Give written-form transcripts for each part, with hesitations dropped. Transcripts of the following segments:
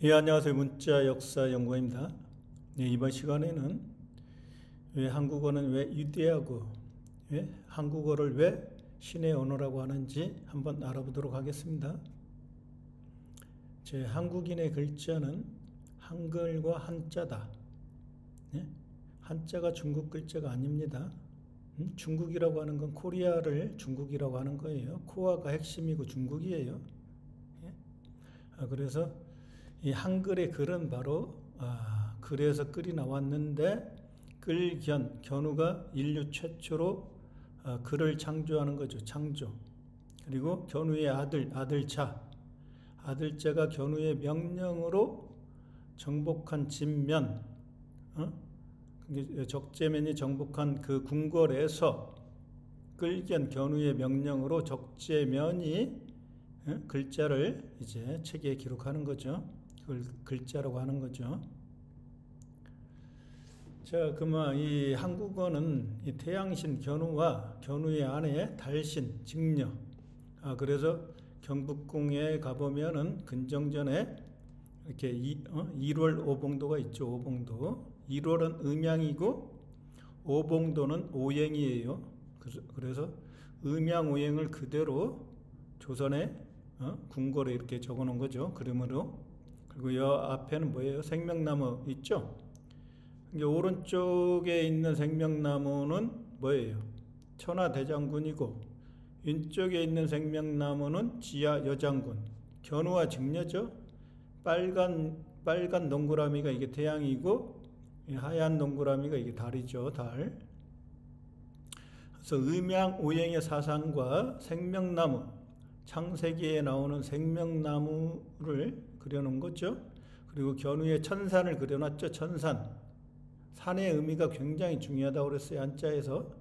예, 안녕하세요. 문자 역사 연구원입니다. 네, 이번 시간에는 왜 한국어는 왜 위대하고 한국어를 왜 신의 언어라고 하는지 한번 알아보도록 하겠습니다. 제 한국인의 글자는 한글과 한자다. 한자가 중국 글자가 아닙니다. 중국이라고 하는 건 코리아를 중국이라고 하는 거예요. 코어가 핵심이고 중국이에요. 그래서 이 한글의 글은 바로 글에서 글이 나왔는데 견우가 인류 최초로 글을 창조하는 거죠. 창조. 그리고 견우의 아들자가 견우의 명령으로 정복한 진면, 적재면이 정복한 그 궁궐에서 견우의 명령으로 적재면이 글자를 이제 책에 기록하는 거죠. 그걸 글자라고 하는 거죠. 자, 그러면 이 한국어는 이 태양신 견우와 견우의 아내 달신 직녀. 그래서 경복궁에 가보면은 근정전에 이렇게 1월 오봉도가 있죠. 오봉도. 1월은 음양이고 오봉도는 오행이에요. 그래서 음양오행을 그대로 조선의 궁궐에 이렇게 적어 놓은 거죠. 그림으로. 그리고 이 앞에는 뭐예요? 생명나무 있죠? 오른쪽에 있는 생명나무는 뭐예요? 천하대장군이고 왼쪽에 있는 생명나무는 지하 여장군. 견우와 직녀죠. 빨간 동그라미가 이게 태양이고 하얀 동그라미가 이게 달이죠. 달. 그래서 음양오행의 사상과 생명나무, 창세기에 나오는 생명나무를 그려놓은 거죠. 그리고 견우의 천산을 그려놨죠. 천산. 산의 의미가 굉장히 중요하다고 그랬어요. 한자에서.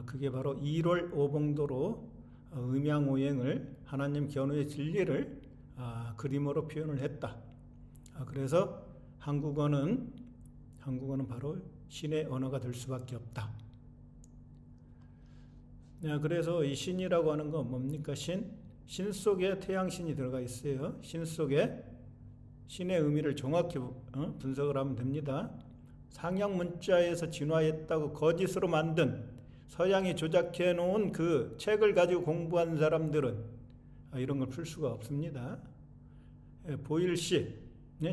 그게 바로 1월 오봉도로 음양오행을 하나님 견우의 진리를 그림으로 표현을 했다. 그래서 한국어는 바로 신의 언어가 될 수밖에 없다. 그래서 이 신이라고 하는 건 뭡니까? 신 속에 태양신이 들어가 있어요. 신 속에 신의 의미를 정확히 분석을 하면 됩니다. 상형 문자에서 진화했다고 거짓으로 만든 서양이 조작해 놓은 그 책을 가지고 공부한 사람들은 이런 걸 풀 수가 없습니다. 보일시,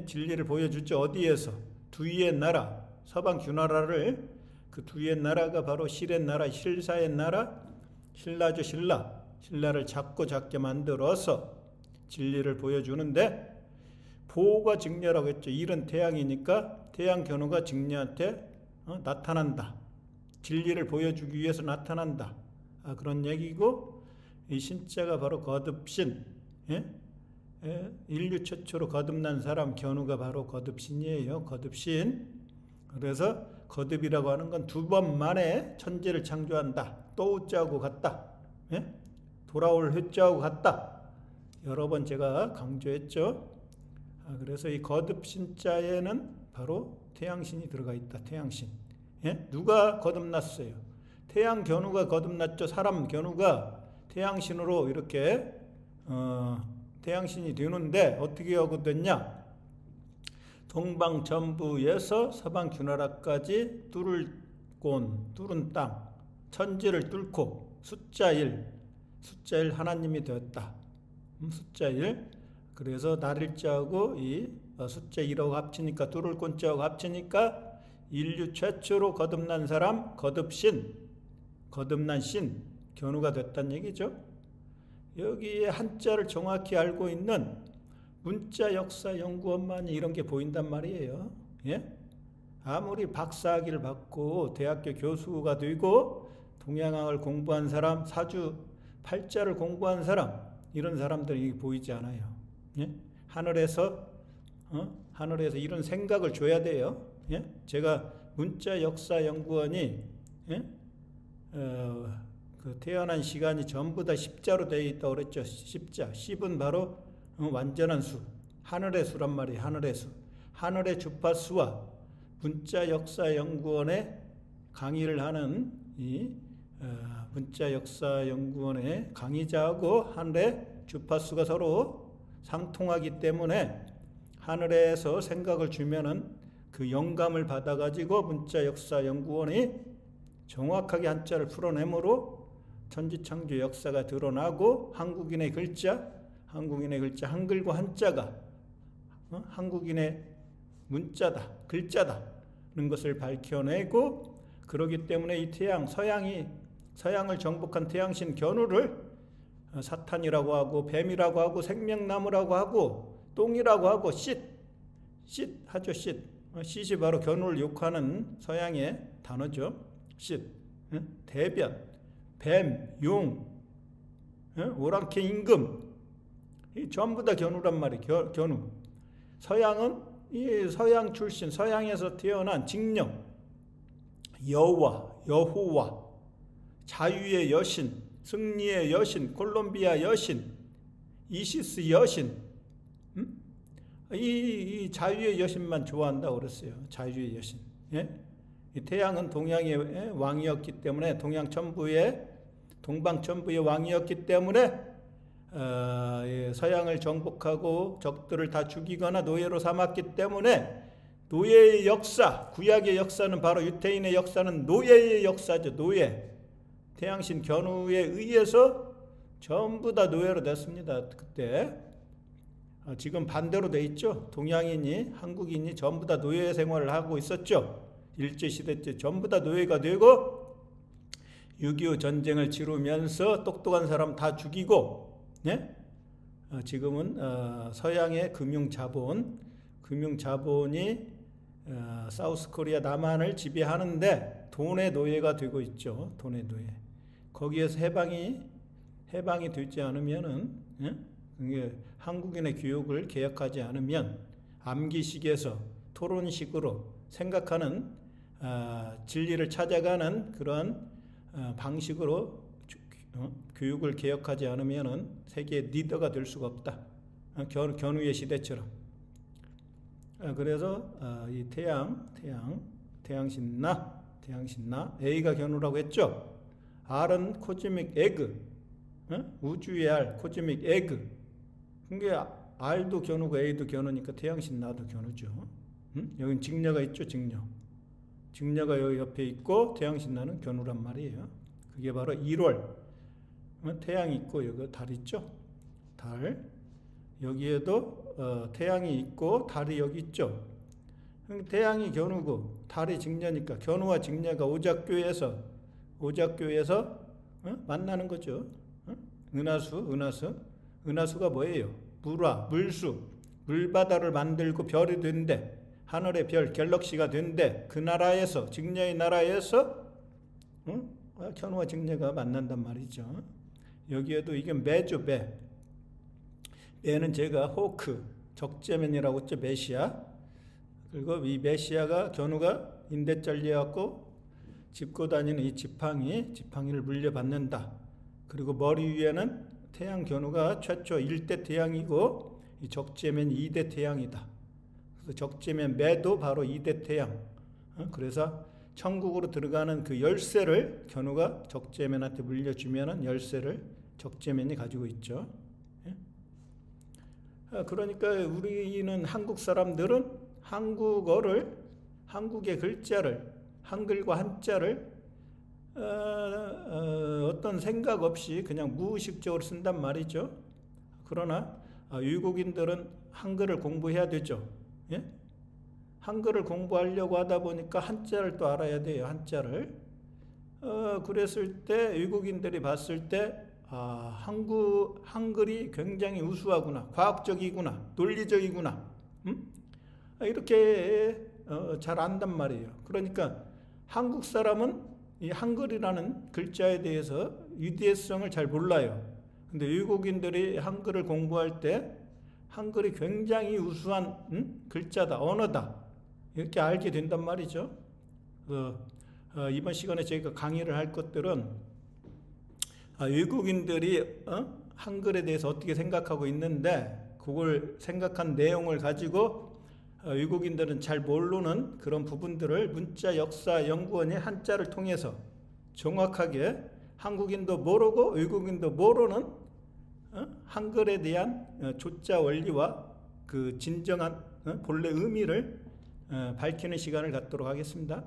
진리를 보여주죠. 어디에서? 두위의 나라, 서방 규나라를, 그 두위의 나라가 바로 실의 나라, 실사의 나라, 신라죠. 신라를 작게 만들어서 진리를 보여주는데, 보호가 직녀라고 했죠. 일은 태양이니까 태양 견우가 직녀한테 나타난다. 진리를 보여주기 위해서 나타난다. 그런 얘기고, 이 신자가 바로 거듭신, 인류 최초로 거듭난 사람 견우가 바로 거듭신이에요. 거듭신. 그래서 거듭이라고 하는 건 2번 만에 천지를 창조한다. 또 우자하고 같다. 돌아올 회자하고 같다. 여러 번 제가 강조했죠. 그래서 이 거듭신자에는 바로 태양신이 들어가 있다. 태양신. 누가 거듭났어요? 태양 견우가 거듭났죠. 사람 견우가 태양신으로 이렇게 태양신이 되는데 어떻게 하고 됐냐? 동방전부에서 서방 규나라까지 뚫은 땅, 천지를 뚫고 숫자 1 하나님이 되었다. 숫자 1. 그래서 날일자하고 이 숫자 1하고 합치니까 뚫을 꼰자하고 합치니까 인류 최초로 거듭난 사람, 거듭난 신, 견우가 됐다는 얘기죠. 여기에 한자를 정확히 알고 있는 문자 역사 연구원만이 이런 게 보인단 말이에요. 아무리 박사학위를 받고 대학교 교수가 되고 동양학을 공부한 사람, 사주 팔자를 공부한 사람, 이런 사람들이 보이지 않아요. 하늘에서 이런 생각을 줘야 돼요. 제가 문자 역사 연구원이 그 태어난 시간이 전부 다 십자로 되어 있다고 그랬죠. 십자. 십은 바로 완전한 수. 하늘의 수란 말이에요. 하늘의 수. 하늘의 주파수와 문자 역사 연구원의 강의를 하는 이 문자 역사 연구원의 강의자하고 하늘의 주파수가 서로 상통하기 때문에 하늘에서 생각을 주면은 그 영감을 받아가지고 문자역사연구원이 정확하게 한자를 풀어내므로 천지창조 역사가 드러나고 한국인의 글자 한글과 한자가 한국인의 문자다, 글자다는 것을 밝혀내고, 그러기 때문에 이 태양, 서양을 정복한 태양신 견우를 사탄이라고 하고 뱀이라고 하고 생명나무라고 하고 똥이라고 하고 쉿 하죠. 쉿이 바로 견우를 욕하는 서양의 단어죠. 쉿, 대변, 뱀, 용, 오랑캐, 임금, 이 전부 다 견우란 말이에요. 견우. 서양은 이 서양 출신, 서양에서 태어난 직령, 여호와, 자유의 여신, 승리의 여신, 콜롬비아 여신, 이시스 여신, 이 자유의 여신만 좋아한다고 그랬어요. 자유의 여신. 예? 이 태양은 동양의 왕이었기 때문에, 동방천부의 왕이었기 때문에 서양을 정복하고 적들을 다 죽이거나 노예로 삼았기 때문에, 노예의 역사, 구약의 역사는 바로 유태인의 역사는 노예의 역사죠. 노예. 태양신 견우에 의해서 전부 다 노예로 됐습니다. 그때. 지금 반대로 돼 있죠. 동양인이, 한국인이 전부 다 노예 생활을 하고 있었죠. 일제시대 때 전부 다 노예가 되고 6.25 전쟁을 치르면서 똑똑한 사람 다 죽이고, 네? 지금은 서양의 금융자본이 사우스코리아 남한을 지배하는데 돈의 노예가 되고 있죠. 돈의 노예. 거기에서 해방이 되지 않으면은, 예? 한국인의 교육을 개혁하지 않으면 암기식에서 토론식으로 생각하는 진리를 찾아가는 그런 방식으로 교육을 개혁하지 않으면은 세계 리더가 될 수가 없다. 견우의 시대처럼. 그래서 이 태양신나, A가 견우라고 했죠. R은 코즈믹 에그, 우주의 R, 코즈믹 에그. 그게 R도 견우고 A도 견우니까 태양신나도 견우죠. 여긴 직녀가 있죠, 직녀가 여기 옆에 있고 태양신나는 견우란 말이에요. 그게 바로 1월. 태양이 있고 여기 달 있죠. 달. 여기에도 태양이 있고 달이 여기 있죠. 태양이 견우고 달이 직녀니까 견우와 직녀가 오작교에서 만나는 거죠. 은하수가 뭐예요? 물수, 물바다를 만들고 별이 된대. 하늘의 별, 갤럭시가 된대. 그 나라에서, 직녀의 나라에서 견우와 직녀가 만난단 말이죠. 여기에도 이게 매죠, 매. 매는 제가 호크, 적재맨이라고 했죠, 메시아. 그리고 이 메시아가 견우가 인대 잘려갖고 짚고 다니는 이 지팡이를 물려받는다. 그리고 머리 위에는 태양 견우가 최초 1대 태양이고 이 적재맨 2대 태양이다. 그래서 적재맨 매도 바로 2대 태양. 그래서 천국으로 들어가는 그 열쇠를 견우가 적재맨한테 물려주면은 열쇠를 적재맨이 가지고 있죠. 그러니까 우리는 한국 사람들은 한국의 글자를, 한글과 한자를 어떤 생각 없이 그냥 무의식적으로 쓴단 말이죠. 그러나 외국인들은 한글을 공부해야 되죠. 예? 한글을 공부하려고 하다 보니까 한자를 또 알아야 돼요. 한자를. 그랬을 때 외국인들이 봤을 때 한글이 굉장히 우수하구나, 과학적이구나, 논리적이구나, 이렇게 잘 안단 말이에요. 그러니까 한국 사람은 이 한글이라는 글자에 대해서 위대성을 잘 몰라요. 근데 외국인들이 한글을 공부할 때 한글이 굉장히 우수한 글자다, 언어다, 이렇게 알게 된단 말이죠. 이번 시간에 저희가 강의를 할 것들은 외국인들이 한글에 대해서 어떻게 생각하고 있는데 그걸 생각한 내용을 가지고 외국인들은 잘 모르는 그런 부분들을 문자역사연구원이 한자를 통해서 정확하게 한국인도 모르고 외국인도 모르는 한글에 대한 조자 원리와 그 진정한 본래 의미를 밝히는 시간을 갖도록 하겠습니다.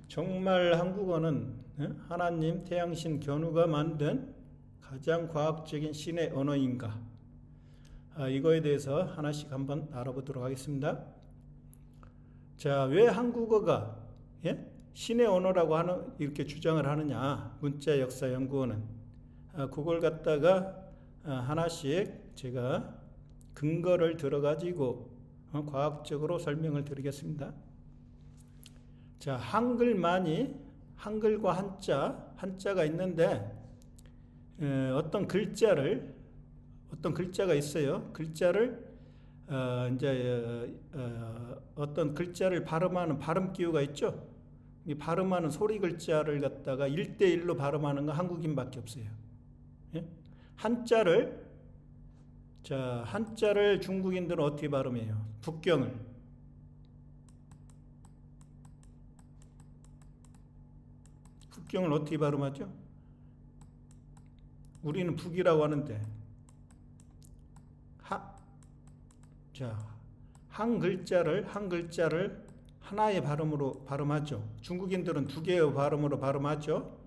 정말 한국어는 하나님, 태양신, 견우가 만든 가장 과학적인 신의 언어인가? 이거에 대해서 하나씩 한번 알아보도록 하겠습니다. 자, 왜 한국어가 신의 언어라고 이렇게 주장을 하느냐? 문자역사연구원은 그걸 갖다가 하나씩 제가 근거를 들어가지고 과학적으로 설명을 드리겠습니다. 자, 한글만이 한글과 한자가 있는데 어떤 글자가 있어요. 어떤 글자를 발음하는 발음 기호가 있죠. 이 발음하는 소리 글자를 갖다가 1대1로 발음하는 건 한국인밖에 없어요. 예? 한자를 중국인들은 어떻게 발음해요? 북경을 어떻게 발음하죠? 우리는 북이라고 하는데 한 글자를 하나의 발음으로 발음하죠. 중국인들은 두 개의 발음으로 발음하죠.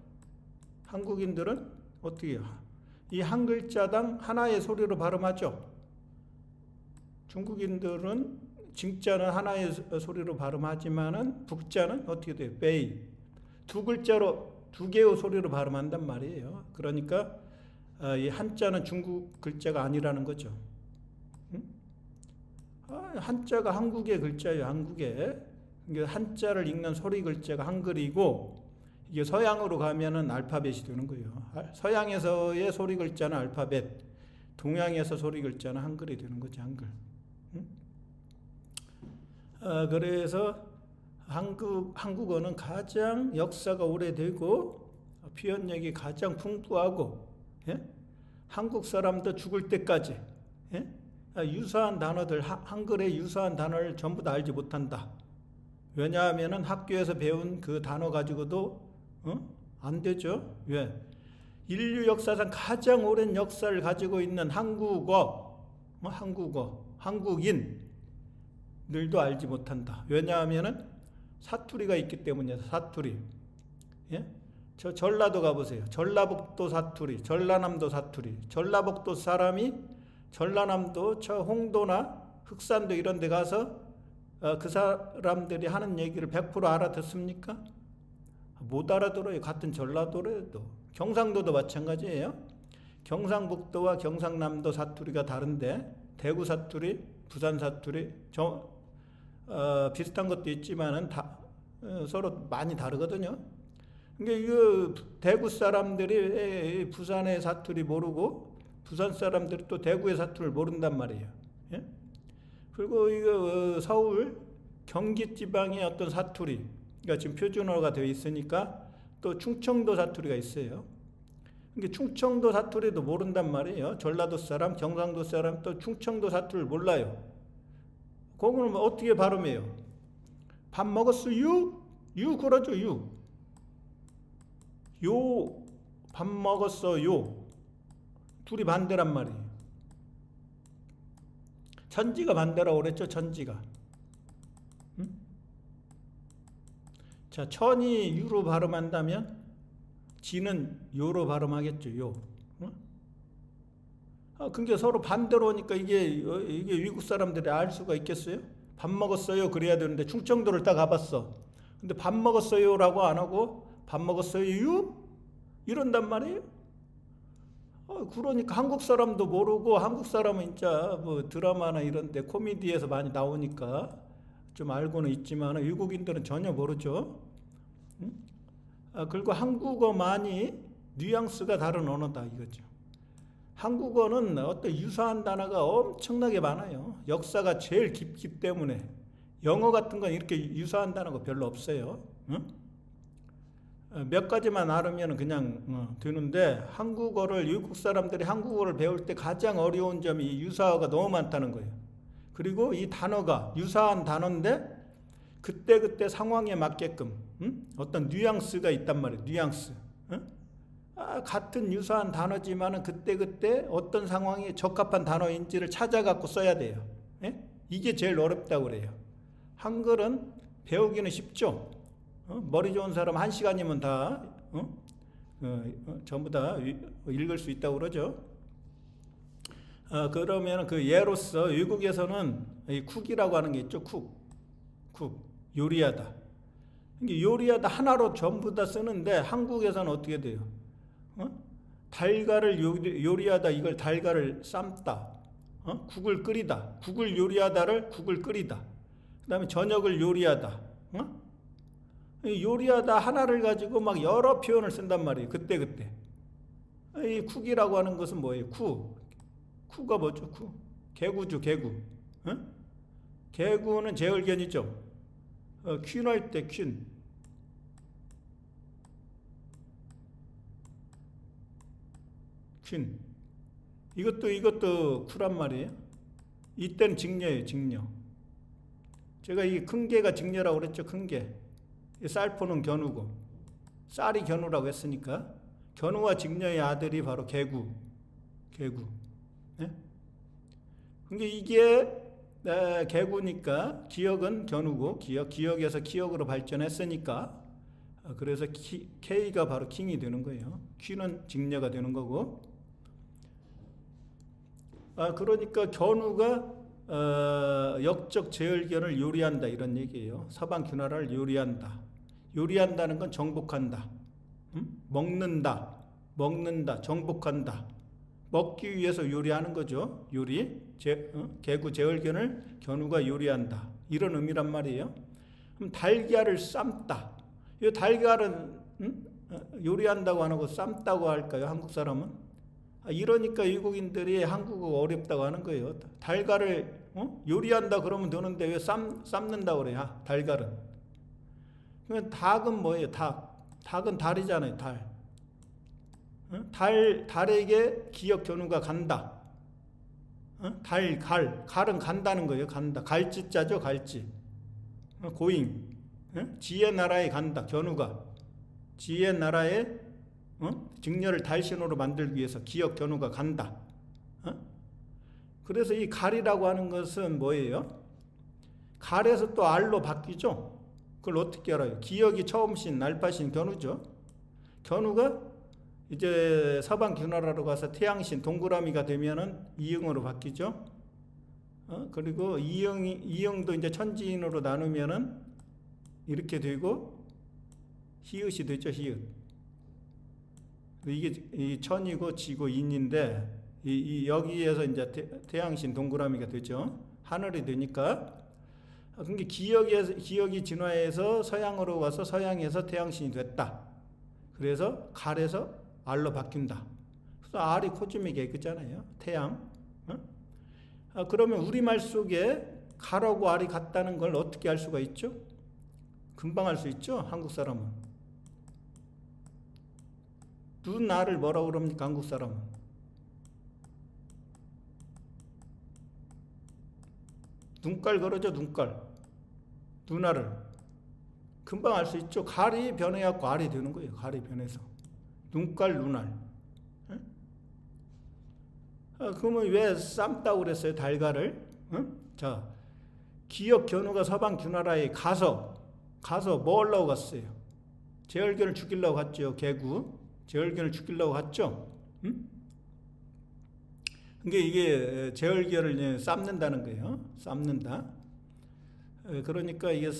한국인들은 어떻게 해요? 이 한 글자당 하나의 소리로 발음하죠. 중국인들은 징자는 하나의 소리로 발음하지만은 북자는 어떻게 돼요? 베이. 두 글자로 두 개의 소리로 발음한단 말이에요. 그러니까 이 한자는 중국 글자가 아니라는 거죠. 한자가 한국의 글자예요. 한국의. 한자를 읽는 소리 글자가 한글이고 이게 서양으로 가면은 알파벳이 되는 거예요. 서양에서의 소리 글자는 알파벳, 동양에서 소리 글자는 한글이 되는 거죠. 한글. 그래서 한국어는 가장 역사가 오래되고 표현력이 가장 풍부하고 한국 사람도 죽을 때까지 유사한 단어들, 한글의 유사한 단어를 전부 다 알지 못한다. 왜냐하면 학교에서 배운 그 단어 가지고도 안 되죠. 왜? 인류 역사상 가장 오랜 역사를 가지고 있는 한국인들도 알지 못한다. 왜냐하면 사투리가 있기 때문이에요. 사투리. 저 전라도 가보세요. 전라북도 사투리, 전라남도 사투리. 전라북도 사람이 전라남도 저 홍도나 흑산도 이런 데 가서 그 사람들이 하는 얘기를 100% 알아듣습니까? 못 알아들어요. 같은 전라도라도. 경상도도 마찬가지예요. 경상북도와 경상남도 사투리가 다른데 대구 사투리, 부산 사투리 비슷한 것도 있지만은 서로 많이 다르거든요. 그러니까 이거 대구 사람들이 부산의 사투리 모르고 부산 사람들이 또 대구의 사투리를 모른단 말이에요. 예? 그리고 이거 서울, 경기 지방의 어떤 사투리가 지금 표준어가 되어 있으니까 또 충청도 사투리가 있어요. 그러니까 충청도 사투리도 모른단 말이에요. 전라도 사람, 경상도 사람 또 충청도 사투리를 몰라요. 그거는 어떻게 발음해요? 밥 먹었어요? 유 그러죠. 요 밥 먹었어요. 둘이 반대란 말이에요. 천지가 반대라고 그랬죠. 천지가. 자, 천이 유로 발음한다면 지는 요로 발음하겠죠. 요. 그게 서로 반대로 오니까 이게 외국 사람들이 알 수가 있겠어요? 밥 먹었어요 그래야 되는데 충청도를 딱 가봤어. 근데 밥 먹었어요라고 안 하고 밥 먹었어요? 이런단 말이에요. 그러니까 한국 사람도 모르고 한국 사람은 진짜 뭐 드라마나 이런 데 코미디에서 많이 나오니까 좀 알고는 있지만 외국인들은 전혀 모르죠. 그리고 한국어만이 뉘앙스가 다른 언어다 이거죠. 한국어는 어떤 유사한 단어가 엄청나게 많아요. 역사가 제일 깊기 때문에 영어 같은 건 이렇게 유사한 단어가 별로 없어요. 몇 가지만 알으면 그냥 되는데 한국어를 외국 사람들이 한국어를 배울 때 가장 어려운 점이 유사어가 너무 많다는 거예요. 그리고 이 단어가 유사한 단어인데 그때그때 상황에 맞게끔 어떤 뉘앙스가 있단 말이에요. 뉘앙스. 같은 유사한 단어지만은 그때그때 어떤 상황에 적합한 단어인지를 찾아갖고 써야 돼요. 예? 이게 제일 어렵다고 그래요. 한글은 배우기는 쉽죠. 머리 좋은 사람 1시간이면 다 전부 다 읽을 수 있다고 그러죠. 그러면 그 예로서 외국에서는 이 쿡이라고 하는 게 있죠. 쿡, 요리하다. 요리하다 하나로 전부 다 쓰는데 한국에서는 어떻게 돼요? 달걀을 요리하다, 이걸 달걀을 삶다. 국을 끓이다. 국을 요리하다를 국을 끓이다. 그 다음에 저녁을 요리하다. 요리하다 하나를 가지고 막 여러 표현을 쓴단 말이에요. 그때. 이 쿡이라고 하는 것은 뭐예요? 쿠가 뭐죠? 개구죠, 개구. 개구는 제얼견이죠. 퀸할 때 퀸. 이것도 쿠란 말이에요. 이때는 직녀예요, 직녀. 제가 이 큰 개가 직녀라고 그랬죠, 큰 개. 쌀포는 견우고, 쌀이 견우라고 했으니까, 견우와 직녀의 아들이 바로 개구. 네? 그러니까 이게 개구니까 기역은 견우고, 기역에서 기역으로 발전했으니까, 그래서 K가 바로 킹이 되는 거예요. 퀸은 직녀가 되는 거고. 그러니까 견우가 역적 제얼견을 요리한다 이런 얘기예요. 서방 균화를 요리한다. 요리한다는 건 정복한다. 먹는다, 정복한다. 먹기 위해서 요리하는 거죠. 요리. 개구 제얼견을 견우가 요리한다. 이런 의미란 말이에요. 그럼 달걀을 삶다. 이 달걀은 요리한다고 안 하고 삶다고 할까요? 한국 사람은? 이러니까 외국인들이 한국어 어렵다고 하는 거예요. 달걀을 요리한다 그러면 되는데 왜 삶는다고 그래요? 달걀은. 닭은 뭐예요? 닭은 달이잖아요. 달에게 기역 견우가 간다. 갈은 간다는 거예요. 간다. 갈지자죠. 갈지. 고잉. 지의 나라에 간다. 견우가. 지의 나라에 직녀를 달신으로 만들기 위해서 기역 견우가 간다. 그래서 이 갈이라고 하는 것은 뭐예요? 갈에서 또 알로 바뀌죠. 그걸 어떻게 알아요? 기역이 처음신, 알파신 견우죠. 견우가 이제 서방 균화라로 가서 태양신, 동그라미가 되면은 이응으로 바뀌죠. 그리고 이응도 이제 천지인으로 나누면은 이렇게 되고 히읗이 되죠. 히읗. 이게 이 천이고 지고 인인데 여기에서 이제 태양신 동그라미가 되죠. 하늘이 되니까. 그러니까 기역이 진화해서 서양으로 와서 서양에서 태양신이 됐다. 그래서 갈에서 알로 바뀐다. 그래서 알이 코즘이 개그잖아요. 태양. 그러면 우리말 속에 갈하고 알이 같다는 걸 어떻게 알 수가 있죠? 금방 알 수 있죠. 한국 사람은. 눈알을 뭐라고 그럽니까? 한국 사람은. 눈깔 그러죠. 눈알을. 금방 알 수 있죠. 갈이 변해갖고 알이 되는 거예요. 갈이 변해서. 눈알. 그러면 왜 삶다고 그랬어요? 달걀을. 자, 기역 견우가 서방 균화라에 가서 뭐 하려고 갔어요? 제얼견을 죽이려고 갔죠. 개구. 제얼견을 죽이려고 갔죠. 그러니까 이게 제얼견을 삶는다는 거예요. 삶는다. 그러니까 이게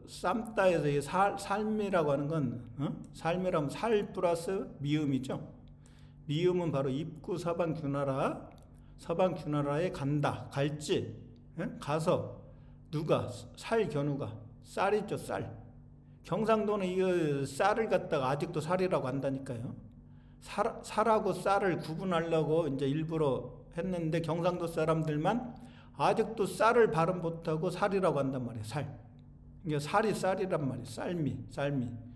삶다에서 이게 삶이라고 하는 건 삶이라면 살 플러스 미음이죠. 미음은 바로 입구 서방 균화라에 간다. 갈지. 가서 누가 살 견우가 쌀 있죠. 쌀. 경상도는 이거 쌀을 갖다가 아직도 살이라고 한다니까요. 살하고 쌀을 구분하려고 이제 일부러 했는데 경상도 사람들만 아직도 쌀을 발음 못하고 살이라고 한단 말이에요. 살. 이게 살이 쌀이란 말이에요. 쌀미.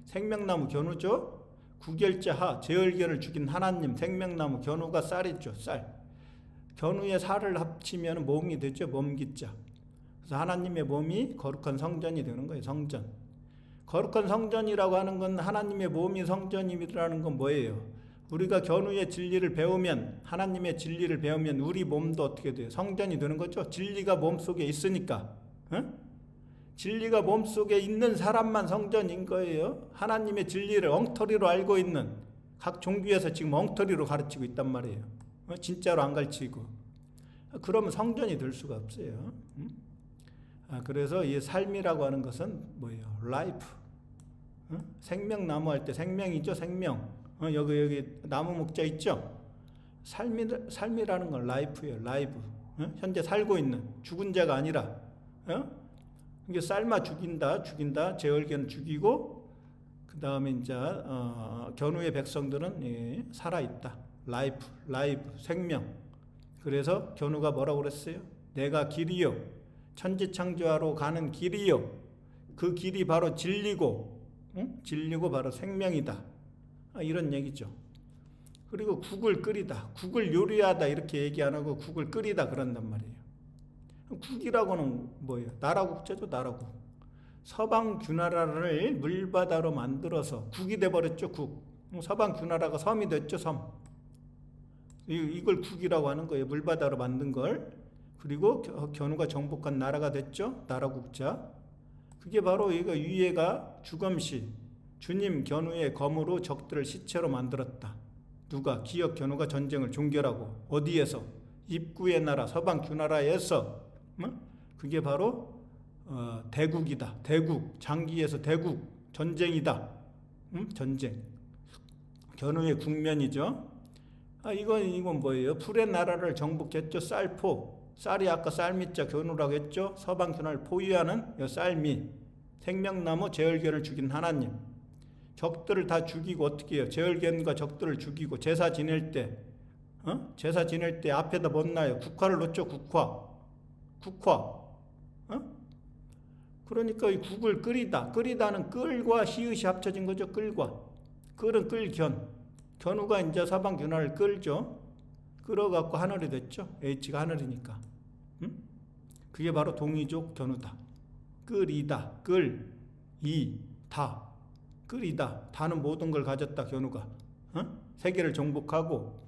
생명나무 견우죠. 구결자하 제얼견을 죽인 하나님 생명나무 견우가 쌀이죠. 쌀. 견우의 살을 합치면 몸이 되죠. 몸기자. 그래서 하나님의 몸이 거룩한 성전이 되는 거예요. 성전. 거룩한 성전이라고 하는 건 하나님의 몸이 성전이라는 건 뭐예요? 우리가 견우의 진리를 배우면 하나님의 진리를 배우면 우리 몸도 어떻게 돼요? 성전이 되는 거죠. 진리가 몸속에 있으니까. 응? 진리가 몸속에 있는 사람만 성전인 거예요. 하나님의 진리를 엉터리로 알고 있는 각 종교에서 지금 엉터리로 가르치고 있단 말이에요. 진짜로 안 가르치고. 그러면 성전이 될 수가 없어요. 그래서 이 삶이라고 하는 것은 뭐예요? 라이프. 생명나무 할 때 생명이죠. 생명. 여기 나무 목자 있죠. 삶이라는 건 라이프예요. 라이프. 현재 살고 있는 죽은 자가 아니라. 이게 삶아 죽인다. 제얼견 죽이고 그 다음에 이제 견우의 백성들은 살아있다. 라이프, 생명. 그래서 견우가 뭐라고 그랬어요? 내가 길이요. 천지창조하러 가는 길이요. 그 길이 바로 진리고, 진리고 바로 생명이다. 이런 얘기죠. 그리고 국을 끓이다. 국을 요리하다 이렇게 얘기 안 하고 국을 끓이다 그런단 말이에요. 국이라고는 뭐예요? 나라국자죠. 나라국. 서방 균나라를 물바다로 만들어서 국이 돼버렸죠. 국. 서방 균나라가 섬이 됐죠. 섬. 이걸 국이라고 하는 거예요. 물바다로 만든 걸. 그리고 견우가 정복한 나라가 됐죠. 나라국자. 그게 바로 이거 위에가 주검시. 주님 견우의 검으로 적들을 시체로 만들었다. 누가? 기역 견우가 전쟁을 종결하고. 어디에서? 입구의 나라 서방 균나라에서. 그게 바로 대국이다. 대국. 장기에서 대국. 전쟁이다. 전쟁. 견우의 국면이죠. 이건 뭐예요? 풀의 나라를 정복했죠. 쌀포. 쌀이 아까 쌀미자 견우라고 했죠. 서방 균나라를 포위하는 쌀미. 생명나무 제얼견을 죽인 하나님. 적들을 다 죽이고 어떻게 해요? 제얼견과 적들을 죽이고 제사 지낼 때 제사 지낼 때 앞에다 못 놔요. 국화를 놓죠. 국화. 그러니까 이 국을 끓이다. 끓이다는 끌과 히읗이 합쳐진 거죠. 끌과. 끌은 끌견. 견우가 이제 서방 균나라를 끌죠. 끌어갖고 하늘이 됐죠. H가 하늘이니까. 그게 바로 동이족 견우다. 끌이다. 끌이다. 끌이다. 다는 모든 걸 가졌다. 견우가. 세계를 정복하고.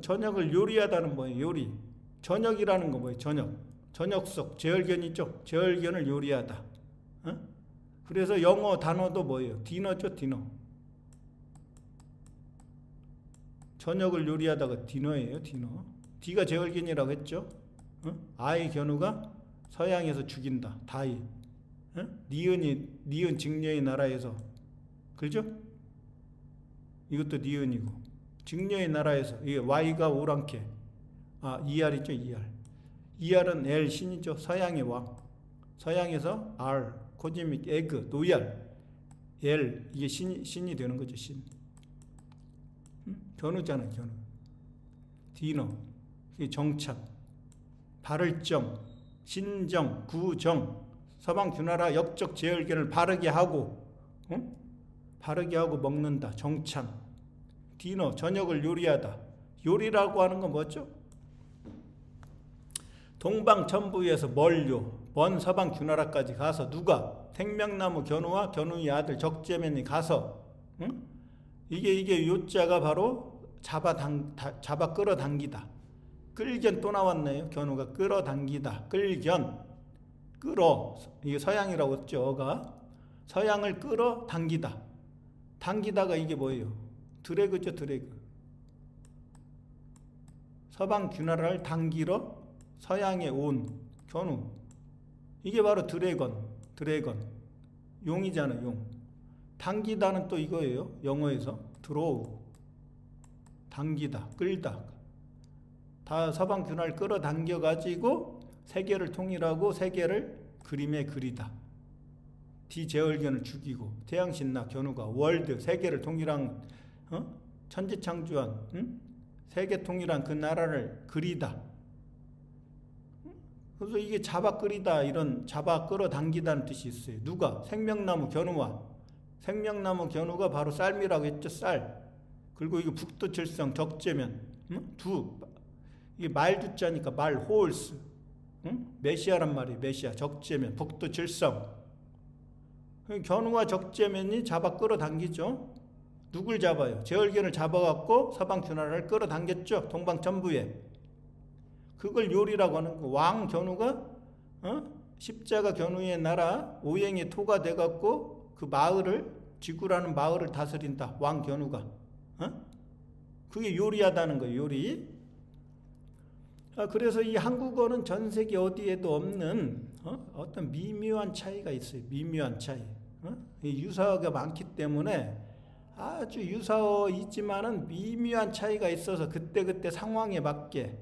저녁을 요리하다는 뭐예요? 요리. 저녁이라는 거 뭐예요? 저녁석. 제얼견이죠. 제얼견을 요리하다. 그래서 영어 단어도 뭐예요? 디너죠. 디너. 저녁을 요리하다가 디너예요. 디너. D가 제얼견이라고 했죠. I 견우가 서양에서 죽인다. 다이. 니은 직녀의 나라에서. 그죠? 이것도 니은이고. 직녀의 나라에서. 이게 Y가 오랑캐. ER이죠. ER은 L 신이죠. 서양의 왕. 서양에서 R 코즈믹 에그 노얄. L 이게 신이 되는 거죠. 신. 견우잖아요. 견우. 디너. 이게 정착. 발을정. 신정. 구정. 서방 균나라 역적 제얼견을 바르게 하고 먹는다. 정참. 디너. 저녁을 요리하다. 요리라고 하는 건 뭐죠? 동방천부에서 먼 서방 균나라까지 가서 누가? 생명나무 견우와 견우의 아들 적재면이 가서 이게 요자가 바로 잡아 끌어당기다. 끌견 또 나왔네요. 견우가 끌어당기다. 끌견. 이게 서양이라고 했죠. 어가. 서양을 끌어당기다. 당기다가 이게 뭐예요? 드래그죠. 드래그. 서방 균나라를 당기러 서양에 온 견우. 이게 바로 드래건. 용이잖아요. 용. 당기다는 또 이거예요. 영어에서 드로우. 당기다. 끌다. 다 서방 균나라를 끌어당겨 가지고 세계를 통일하고 세계를 그림에 그리다. 디제얼견을 죽이고 태양신나 견우가 월드 세계를 통일한 천지창조한 세계 통일한 그 나라를 그리다. 그래서 이게 잡아 끌이다 이런 잡아 끌어당기다는 뜻이 있어요. 누가? 생명나무 견우와 생명나무 견우가 바로 쌀미라고 했죠. 쌀. 그리고 이거 북두칠성 적재면, 응? 이게 말두자니까 말 홀스, 응? 메시아란 말이에요. 메시아 적재면 북두칠성. 견우와 적재면이 잡아 끌어당기죠. 누굴 잡아요? 제월견을 잡아갖고 서방균나라를 끌어당겼죠. 동방천부에. 그걸 요리라고 하는 거. 왕 견우가 십자가 견우의 나라 오행의 토가 돼갖고 그 마을을, 지구라는 마을을 다스린다. 왕 견우가. 그게 요리하다는 거예요. 요리. 그래서 이 한국어는 전 세계 어디에도 없는 어떤 미묘한 차이가 있어요. 미묘한 차이. 이 유사어가 많기 때문에 아주 유사어이지만은 미묘한 차이가 있어서 그때그때 상황에 맞게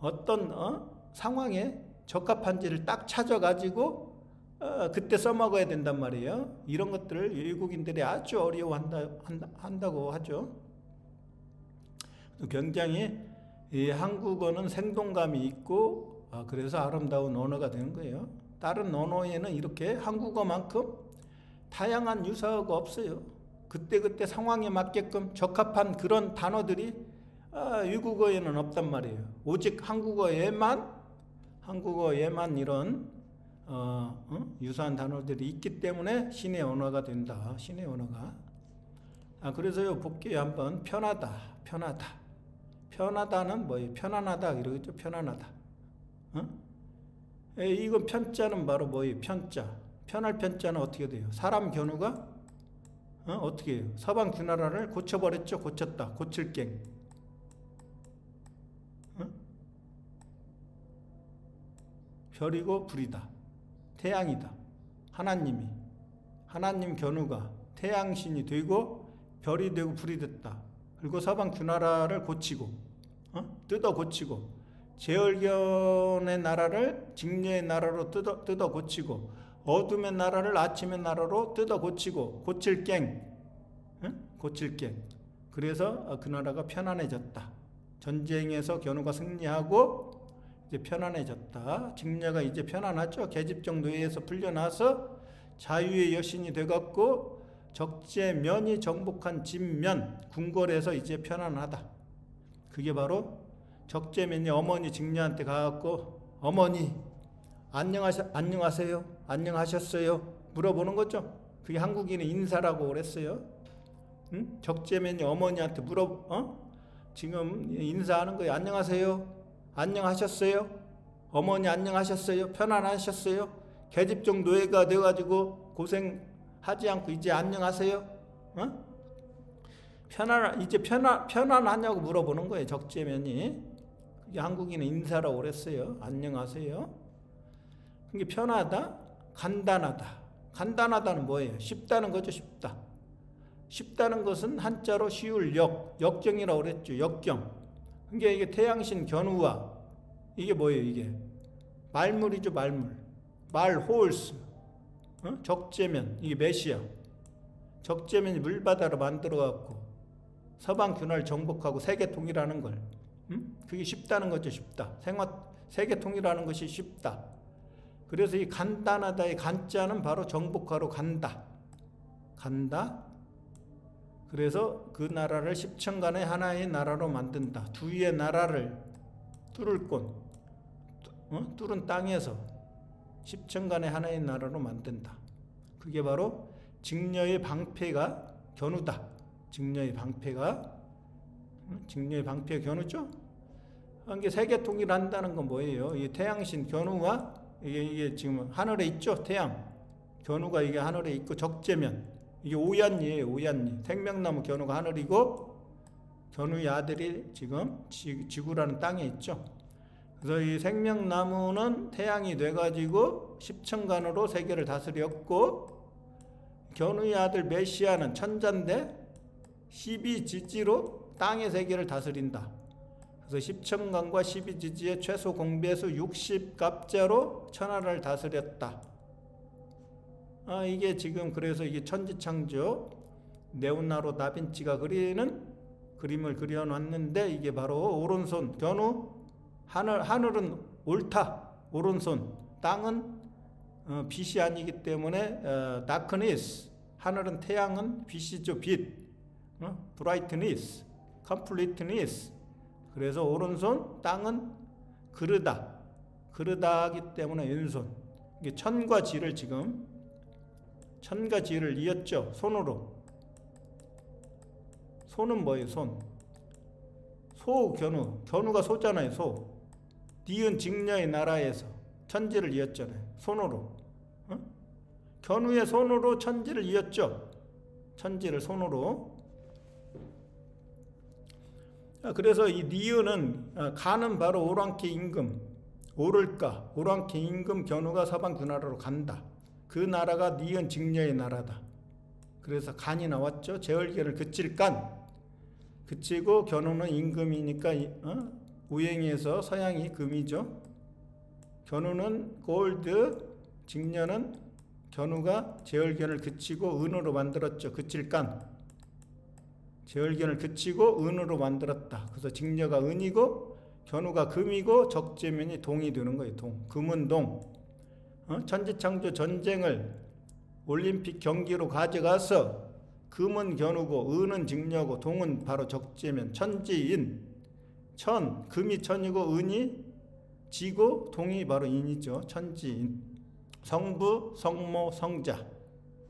어떤 상황에 적합한지를 딱 찾아가지고 그때 써먹어야 된단 말이에요. 이런 것들을 외국인들이 아주 어려워한다고 하죠. 굉장히 이 한국어는 생동감이 있고 그래서 아름다운 언어가 되는 거예요. 다른 언어에는 이렇게 한국어만큼 다양한 유사어가 없어요. 그때그때 상황에 맞게끔 적합한 그런 단어들이 외국어에는 없단 말이에요. 오직 한국어에만 이런 유사한 단어들이 있기 때문에 신의 언어가 된다. 신의 언어가. 그래서요, 볼게요. 한번 편하다는 뭐예요? 편안하다 이러겠죠. 편안하다. 이건 편자는 바로 뭐예요? 편자. 편할 편자는 어떻게 돼요? 사람 견우가 어떻게 해요? 서방균나라를 고쳐버렸죠. 고쳤다. 고칠갱. 별이고 불이다. 태양이다. 하나님 견우가 태양신이 되고 별이 되고 불이 됐다. 그리고 서방균나라를 고치고 뜯어 고치고 제월견의 나라를 직녀의 나라로 뜯어 고치고 어둠의 나라를 아침의 나라로 뜯어 고치고 고칠갱. 그래서 그 나라가 편안해졌다. 전쟁에서 견우가 승리하고 이제 편안해졌다. 직녀가 이제 편안하죠. 계집종 노예에서 풀려나서 자유의 여신이 돼갖고 적재면이 정복한 진면 궁궐에서 이제 편안하다. 그게 바로 적재면이 어머니 직녀한테 가갖고 어머니 안녕하세요? 안녕하셨어요? 물어보는 거죠. 그게 한국인의 인사라고 그랬어요. 응? 적재면이 어머니한테 지금 인사하는 거예요. 안녕하세요? 안녕하셨어요? 어머니 안녕하셨어요? 편안하셨어요? 계집종 노예가 돼가지고 고생하지 않고 이제 안녕하세요? 이제 편안하냐고 물어보는 거예요. 적재면이. 그게 한국인의 인사라고 그랬어요. 안녕하세요? 그게 편하다, 간단하다. 간단하다는 뭐예요? 쉽다는 거죠. 쉽다는 것은 한자로 쉬울 역경이라고 그랬죠. 역경. 그러니까 이게 태양신 견우와 이게 뭐예요? 이게 말물이죠. 말홀스. 적재면 이게 메시아. 적재면이 물바다로 만들어갖고 서방균나라를 정복하고 세계통일하는 걸. 그게 쉽다는 거죠. 쉽다. 세계통일하는 것이 쉽다. 그래서 이 간단하다의 간자는 바로 정복하러 간다. 그래서 그 나라를 십천간의 하나의 나라로 만든다. 두의 나라를 뚫을 곳, 뚫은 땅에서 십천간의 하나의 나라로 만든다. 그게 바로 직녀의 방패가 견우다. 직녀의 방패가 견우죠. 이게 세계 통일한다는 건 뭐예요? 이 태양신 견우와 이게 지금 하늘에 있죠. 태양 견우가 이게 하늘에 있고 적재면 이게 오얀리예요. 오얀리. 생명나무 견우가 하늘이고 견우의 아들이 지금 지구라는 땅에 있죠. 그래서 이 생명나무는 태양이 돼가지고 십천간으로 세계를 다스렸고 견우의 아들 메시아는 천자인데 12지지로 땅의 세계를 다스린다. 그래서 십천간과 12지지의 최소 공배수 60갑자로 천하를 다스렸다. 이게 지금 그래서 이게 천지창조 레오나르도 다빈치가 그리는 그림을 그려놨는데 이게 바로 오른손 견우, 하늘은 옳다 오른손, 땅은 빛이 아니기 때문에 darkness 하늘은 태양은 빛이죠. 빛. brightness, completeness. 그래서 오른손, 땅은 그르다. 그르다기 때문에 왼손. 이게 천과 지를 지금 천과 지를 이었죠. 손으로. 소는 뭐예요? 손. 소견우. 견우가 소잖아요. 소. 니은 직녀의 나라에서 천지를 이었잖아요. 손으로. 견우의 손으로 천지를 이었죠. 천지를 손으로. 그래서 이 니은은 가는 바로 오랑캐 임금. 오를까. 오랑캐 임금 견우가 서방 그 나라로 간다. 그 나라가 니은 직녀의 나라다. 그래서 간이 나왔죠. 제얼견을 그칠 간. 그치고 견우는 임금이니까 우행에서 서양이 금이죠. 견우는 골드, 직녀는 견우가 제얼견을 그치고 은으로 만들었죠. 그칠 간. 제얼견을 그치고 은으로 만들었다. 그래서 직녀가 은이고 견우가 금이고 적재면이 동이 되는 거예요. 동. 금은 동. 천지창조 전쟁을 올림픽 경기로 가져가서 금은 견우고 은은 직녀고 동은 바로 적재면 천지인. 천, 금이 천이고 은이 지고 동이 바로 인이죠. 천지인. 성부, 성모, 성자.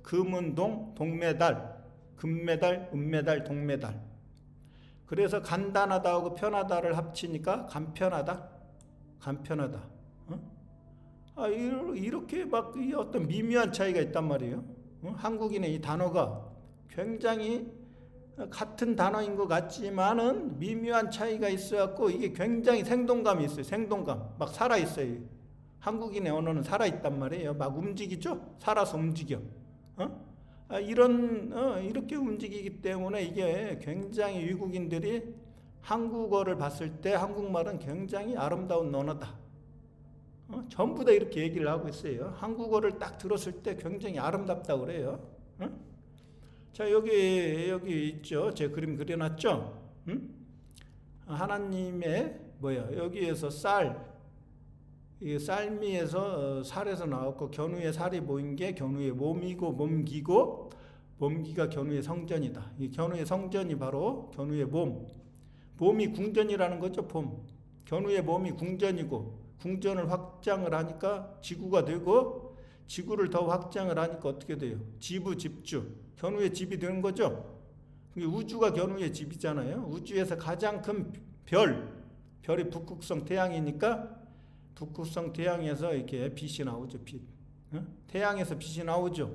금은 동, 동메달. 금메달, 은메달, 동메달. 그래서 간단하다하고 편하다를 합치니까 간편하다. 간편하다. 이렇게 막 어떤 미묘한 차이가 있단 말이에요. 한국인의 이 단어가 굉장히 같은 단어인 것 같지만은 미묘한 차이가 있어갖고 이게 굉장히 생동감이 있어요. 생동감. 막 살아있어요. 한국인의 언어는 살아있단 말이에요. 막 움직이죠? 살아서 움직여. 이렇게 움직이기 때문에 이게 굉장히 외국인들이 한국어를 봤을 때 한국말은 굉장히 아름다운 언어다. 전부 다 이렇게 얘기를 하고 있어요. 한국어를 딱 들었을 때 굉장히 아름답다고 그래요. 자, 여기 있죠. 제 그림 그려놨죠. 하나님의 여기에서 이 쌀미에서 살에서 나왔고 견우의 살이 보인 게 견우의 몸이고 몸기고 몸기가 견우의 성전이다. 이 견우의 성전이 바로 견우의 몸. 몸이 궁전이라는 거죠. 봄. 견우의 몸이 궁전이고 궁전을 확장을 하니까 지구가 되고 지구를 더 확장을 하니까 어떻게 돼요? 지부, 집주. 견우의 집이 되는 거죠. 우주가 견우의 집이잖아요. 우주에서 가장 큰 별이 북극성 태양이니까 북극성 태양에서 이렇게 빛이 나오죠. 빛. 태양에서 빛이 나오죠.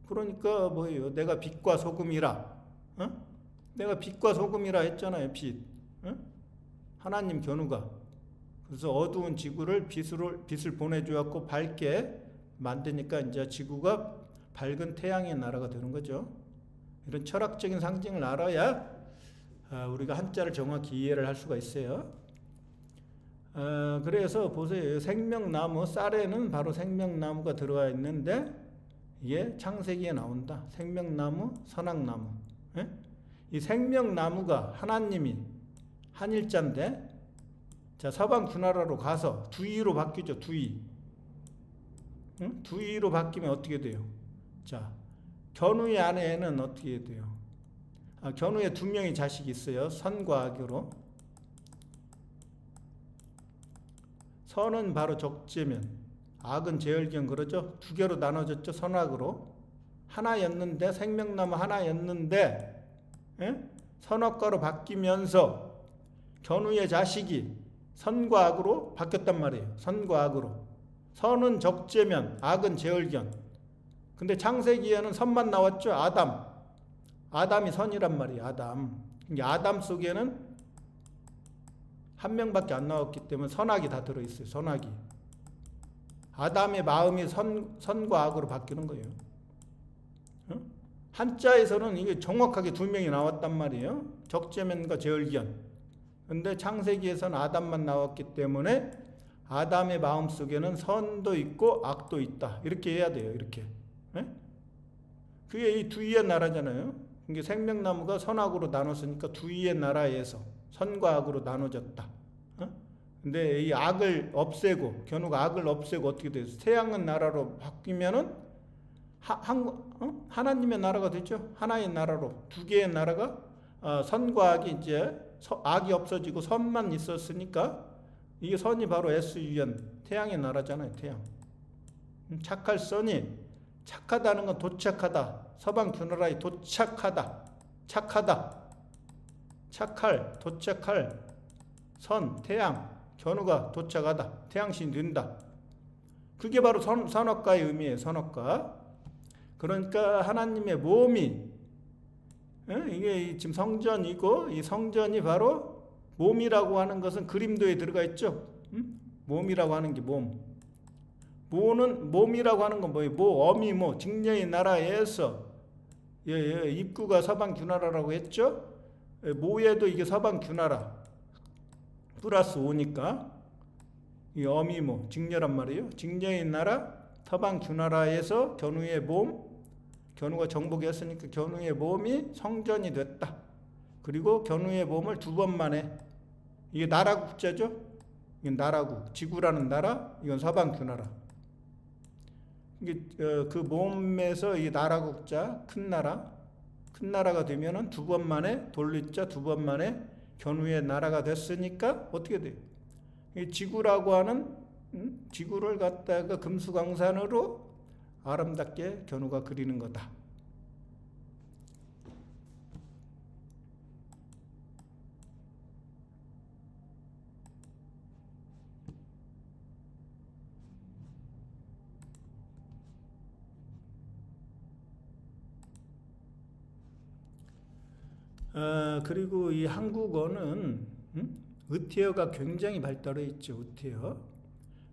그러니까 뭐예요? 내가 빛과 소금이라. 내가 빛과 소금이라 했잖아요. 빛. 하나님 견우가. 그래서 어두운 지구를 빛을 보내주었고 밝게 만드니까 이제 지구가 밝은 태양의 나라가 되는 거죠. 이런 철학적인 상징을 알아야 우리가 한자를 정확히 이해를 할 수가 있어요. 그래서 보세요. 생명나무, 쌀에는 바로 생명나무가 들어가 있는데 이게 창세기에 나온다. 생명나무, 선악나무. 이 생명나무가 하나님이 한일자인데 자, 서방 주나라로 가서 두이로 바뀌죠. 두이로 바뀌면 어떻게 돼요? 자, 견우의 아내는 어떻게 돼요? 견우의 2명의 자식이 있어요. 선과 악으로. 선은 바로 적재면, 악은 제얼견 그러죠. 2개로 나눠졌죠. 선악으로. 하나였는데 생명나무 하나였는데 선악과로 바뀌면서 견우의 자식이 선과 악으로 바뀌었단 말이에요. 선과 악으로. 선은 적재면, 악은 제얼견. 근데 창세기에는 선만 나왔죠. 아담이 선이란 말이에요. 아담 속에는 한 명밖에 안 나왔기 때문에 선악이 다 들어있어요. 선악이. 아담의 마음이 선과 악으로 바뀌는 거예요. 한자에서는 이게 정확하게 2명이 나왔단 말이에요. 적재면과 제얼견. 근데 창세기에서는 아담만 나왔기 때문에 아담의 마음 속에는 선도 있고 악도 있다. 이렇게 해야 돼요. 이렇게. 그게 이 두이의 나라잖아요. 이게 생명나무가 선악으로 나눴으니까 두이의 나라에서 선과 악으로 나눠졌다. 근데 이 악을 없애고 견우가 악을 없애고 어떻게 돼요? 태양은 나라로 바뀌면은 하나님의 나라가 되죠. 하나의 나라로 두 개의 나라가 선과 악이 이제 악이 없어지고 선만 있었으니까 이게 선이 바로 SUN 태양의 나라잖아요. 태양. 착할 선이 착하다는 건 도착하다. 서방 균나라에 도착하다. 착하다. 착할 도착할 선 태양 견우가 도착하다. 태양신이 된다. 그게 바로 선악과의 의미예요. 선악과. 그러니까 하나님의 몸이 이게 지금 성전이고 이 성전이 바로 몸이라고 하는 것은 그림도에 들어가 있죠. 몸이라고 하는 게 몸. 몸이라고 하는 건 뭐예요? 어미 직녀의 나라에서 입구가 서방 균나라라고 했죠. 모에도 이게 서방 균나라 플러스 5니까 이 어미 직녀란 말이에요. 직녀의 나라 서방 균나라에서 견우의 몸, 견우가 정복했으니까 견우의 몸이 성전이 됐다. 그리고 견우의 몸을 두 번 만에 이게 나라국자죠. 이건 나라국, 지구라는 나라, 이건 서방 균나라. 이게 그 몸에서 이 나라국자 큰 나라가 되면은 두 번 만에 돌리자 두 번 만에 견우의 나라가 됐으니까 어떻게 돼요? 이 지구라고 하는 지구를 갖다가 금수강산으로 아름답게 견우가 그리는 거다. 그리고 이 한국어는 의태어가 굉장히 발달해 있죠.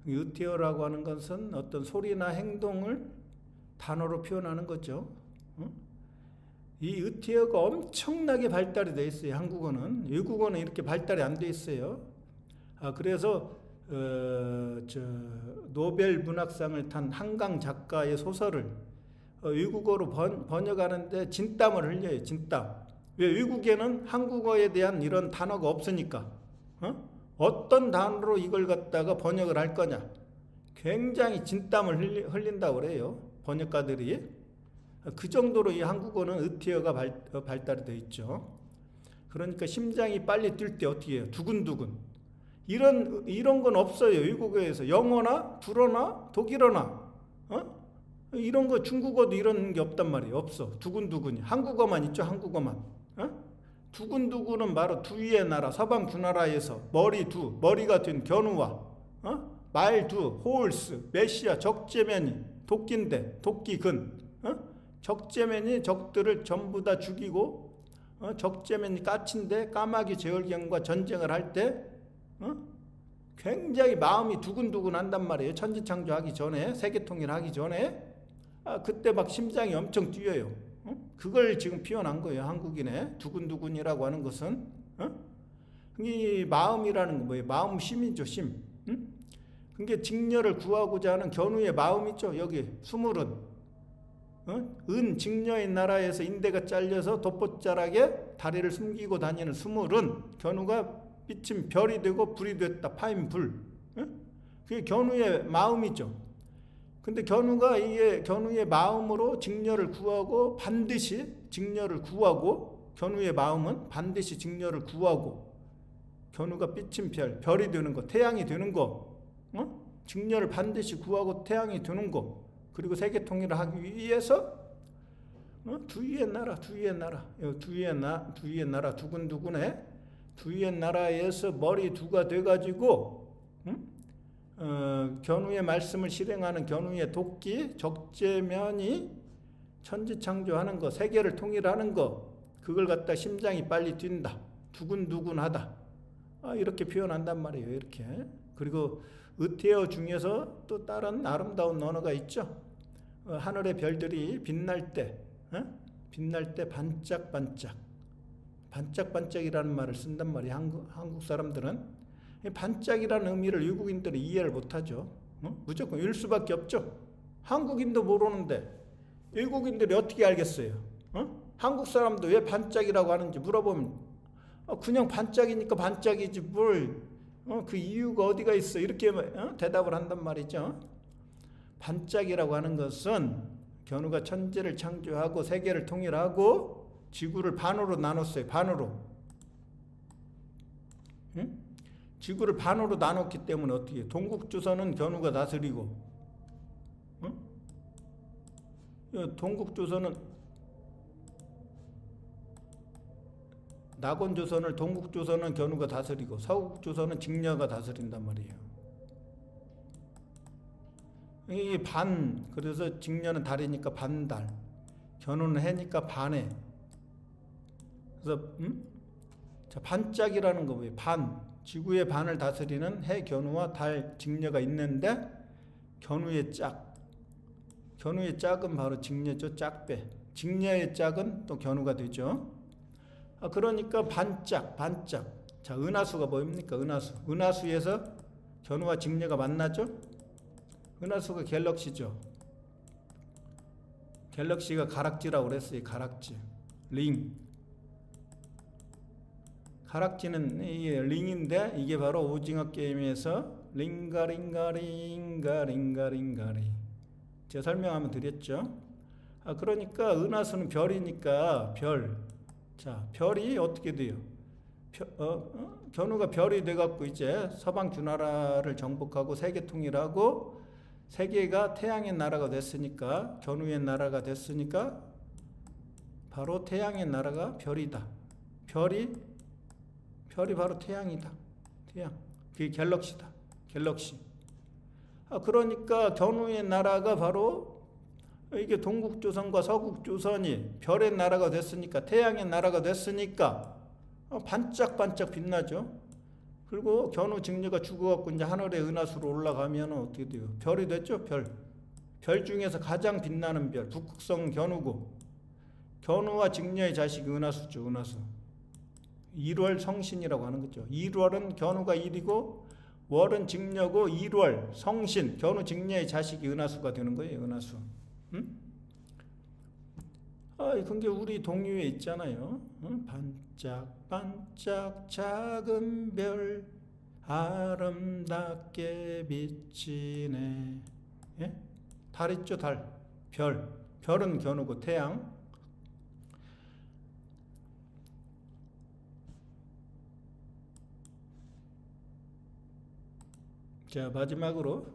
의태어라고 하는 것은 어떤 소리나 행동을 단어로 표현하는 거죠. 이 의태어가 엄청나게 발달이 되어 있어요. 한국어는. 외국어는 이렇게 발달이 안 돼 있어요. 그래서 노벨 문학상을 탄 한강 작가의 소설을 외국어로 번역하는데 진땀을 흘려요. 진땀. 왜? 외국에는 한국어에 대한 이런 단어가 없으니까. 어떤 단어로 이걸 갖다가 번역을 할 거냐. 굉장히 진땀을 흘린다고 그래요. 번역가들이. 그 정도로 이 한국어는 의태어가 발달이 되어 있죠. 그러니까 심장이 빨리 뛸 때 어떻게 해요? 두근두근. 이런 건 없어요. 외국어에서. 영어나 불어나 독일어나 이런 거 중국어도 이런 게 없단 말이에요. 없어. 두근두근이. 한국어만 있죠. 한국어만. 두근두근은 바로 두위의 나라 서방 균나라에서 머리가 된 견우와 말두, 호울스, 메시아, 적재면이 도끼인데 도끼근 적재면이 적들을 전부 다 죽이고 적재면이 까친데 까마귀 제월경과 전쟁을 할 때 굉장히 마음이 두근두근 한단 말이에요. 천지창조하기 전에 세계통일하기 전에 그때 막 심장이 엄청 뛰어요. 그걸 지금 표현한 거예요. 한국인의 두근두근이라고 하는 것은 이 마음이라는 건 뭐예요? 마음심이죠. 심. 그게 직녀를 구하고자 하는 견우의 마음이죠. 여기 수물은 직녀의 나라에서 인대가 잘려서 돛봇자락에 다리를 숨기고 다니는 수물은 견우가 비친 별이 되고 불이 됐다. 파인 불. 그게 견우의 마음이죠. 근데 견우의 마음으로 직녀를 구하고 반드시 직녀를 구하고 견우의 마음은 반드시 직녀를 구하고 견우가 비친 별이 되는 거, 태양이 되는 거, 직녀를 반드시 구하고 태양이 되는 거, 그리고 세계 통일을 하기 위해서 두위의 나라, 두근두근해. 두위의 나라에서 머리 두가 돼가지고 견우의 말씀을 실행하는 견우의 도끼, 적재면이 천지창조하는 거, 세계를 통일하는 거, 그걸 갖다 심장이 빨리 뛴다, 두근두근하다, 이렇게 표현한단 말이에요. 이렇게. 그리고 의태어 중에서 또 다른 아름다운 언어가 있죠. 하늘의 별들이 빛날 때 반짝반짝이라는 말을 쓴단 말이에요. 한국 사람들은. 반짝이라는 의미를 외국인들은 이해를 못하죠. 무조건 일 수밖에 없죠. 한국인도 모르는데 외국인들이 어떻게 알겠어요? 한국 사람도 왜 반짝이라고 하는지 물어보면 그냥 반짝이니까 반짝이지 뭘 그 이유가 어디가 있어, 이렇게 대답을 한단 말이죠. 반짝이라고 하는 것은 견우가 천지를 창조하고 세계를 통일하고 지구를 반으로 나눴어요. 반으로. 응? 지구를 반으로 나눴기 때문에 어떻게 해요? 동국조선은 견우가 다스리고, 응? 동국조선은 낙원조선을 동국조선은 견우가 다스리고 서국조선은 직녀가 다스린단 말이에요. 이게 반, 그래서 직녀는 달이니까 반달, 견우는 해니까 반해. 그래서 자, 반짝이라는 거 뭐예요? 반, 지구의 반을 다스리는 해, 견우와 달, 직녀가 있는데 견우의 짝, 견우의 짝은 바로 직녀죠. 짝배. 직녀의 짝은 또 견우가 되죠. 그러니까 반짝. 자, 은하수가 뭡니까? 은하수에서 견우와 직녀가 만나죠. 은하수가 갤럭시죠. 갤럭시가 가락지라고 그랬어요. 가락지. 링. 가락지는 이게 링인데 이게 바로 오징어 게임에서 링가링가리 제가 설명하면 드렸죠. 그러니까 은하수는 별이니까 별. 자, 별이 어떻게 돼요? 견우가 별이 돼갖고 이제 서방 주나라를 정복하고 세계 통일하고 세계가 태양의 나라가 됐으니까, 견우의 나라가 됐으니까 바로 태양의 나라가 별이다. 별이 바로 태양이다. 태양. 그게 갤럭시다. 갤럭시. 그러니까 견우의 나라가 바로 이게 동국조선과 서국조선이 별의 나라가 됐으니까, 태양의 나라가 됐으니까 반짝반짝 빛나죠. 그리고 견우 직녀가 죽어갖고 이제 하늘의 은하수로 올라가면 어떻게 돼요? 별이 됐죠. 별 중에서 가장 빛나는 별, 북극성 견우고, 견우와 직녀의 자식이 은하수죠. 은하수. 1월 성신이라고 하는 거죠. 1월은 견우가 1이고 월은 직녀고 1월 성신, 견우 직녀의 자식이 은하수가 되는 거예요. 은하수. 응? 그게 우리 동요에 있잖아요. 반짝반짝 작은 별 아름답게 비치네. 예? 달 있죠. 달. 별은 견우고 태양. 자, 마지막으로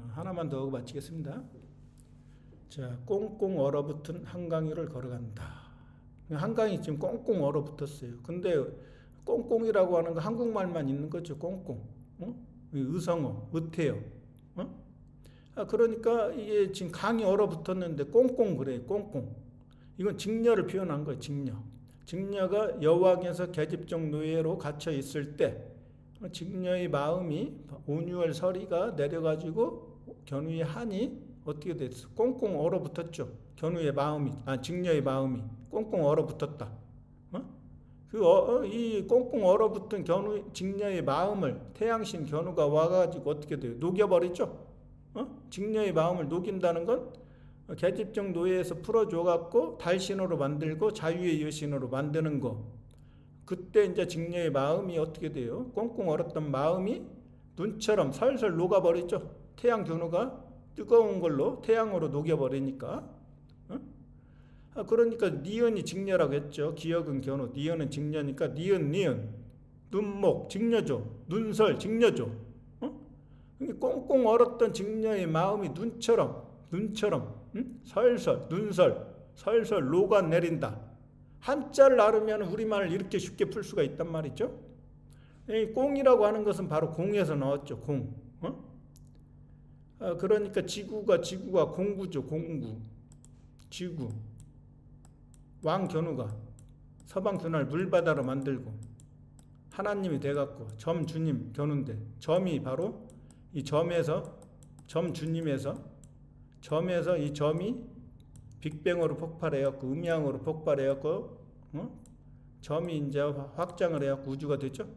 하나만 더 하고 마치겠습니다. 자, 꽁꽁 얼어붙은 한강위를 걸어간다. 한강이 지금 꽁꽁 얼어붙었어요. 근데 꽁꽁이라고 하는 거 한국말만 있는 거죠. 꽁꽁. 의성어, 의태어. 그러니까 이게 지금 강이 얼어붙었는데 꽁꽁 그래요. 꽁꽁. 이건 직녀를 표현한 거예요. 직녀가 여왕에서 계집종 노예로 갇혀 있을 때 직녀의 마음이 온유월 서리가 내려가지고 견우의 한이 어떻게 됐어? 꽁꽁 얼어붙었죠. 견우의 마음이, 직녀의 마음이 꽁꽁 얼어붙었다. 이 꽁꽁 얼어붙은 직녀의 마음을 태양신 견우가 와가지고 어떻게 돼요? 녹여버리죠. 직녀의 마음을 녹인다는 건 계집종 노예에서 풀어줘갖고 달신으로 만들고 자유의 여신으로 만드는 거. 그때 이제 직녀의 마음이 어떻게 돼요? 꽁꽁 얼었던 마음이 눈처럼 살살 녹아버리죠. 태양 견우가 뜨거운 걸로 태양으로 녹여버리니까. 그러니까 니은이 직녀라고 했죠. 기역은 견우, 니은은 직녀니까 니은, 눈목 직녀죠. 눈설 직녀죠. 꽁꽁 얼었던 직녀의 마음이 눈처럼 설설 녹아내린다. 한자를 알으면 우리말을 이렇게 쉽게 풀 수가 있단 말이죠. 이 꽁이라고 하는 것은 바로 공에서 나왔죠. 공. 그러니까 지구가 공구죠. 공구. 지구. 왕 견우가 서방 주나를 물바다로 만들고 하나님이 돼갖고 점 주님 견우인데, 점이 바로 이 점에서 이 점이 빅뱅으로 폭발해갖고 음양으로 폭발해갖고 점이 이제 확장을 해갖고 우주가 됐죠.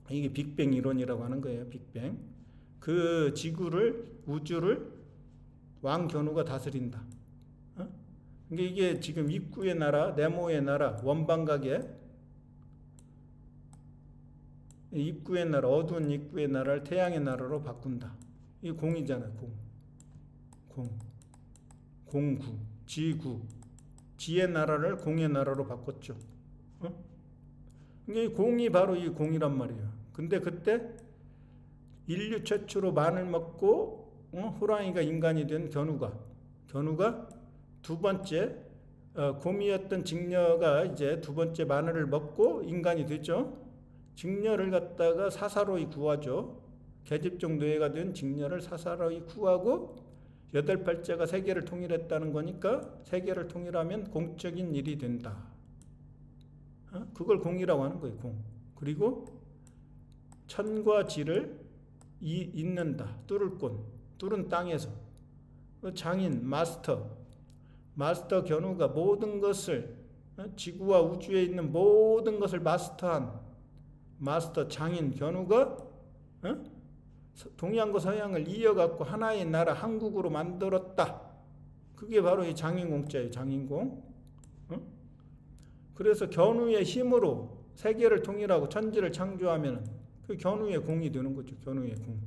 이게 빅뱅 이론이라고 하는 거예요. 빅뱅. 그 우주를 왕 견우가 다스린다. 그러니까 이게 지금 입구의 나라, 네모의 나라, 원방각의 입구의 나라, 어두운 입구의 나라를 태양의 나라로 바꾼다. 이 공이잖아요. 공. 공구, 지구, 지의 나라를 공의 나라로 바꿨죠. 이게 공이 바로 이 공이란 말이에요. 근데 그때 인류 최초로 마늘 먹고 호랑이가 인간이 된 견우가 두 번째 곰이었던 직녀가 이제 두 번째 마늘을 먹고 인간이 되죠. 직녀를 갖다가 사사로이 구하죠. 계집종 노예가 된 직녀를 사사로이 구하고 여덟 발자가 세계를 통일했다는 거니까 세계를 통일하면 공적인 일이 된다. 그걸 공이라고 하는 거예요. 공. 그리고 천과 지를 잇는다. 뚫을 곳. 뚫은 땅에서. 장인, 마스터 견우가 모든 것을 지구와 우주에 있는 모든 것을 마스터한 마스터 장인 견우가 동양과 서양을 이어갖고 하나의 나라 한국으로 만들었다. 그게 바로 이 장인공자예요. 장인공. 그래서 견우의 힘으로 세계를 통일하고 천지를 창조하면 그 견우의 공이 되는 거죠. 견우의 공.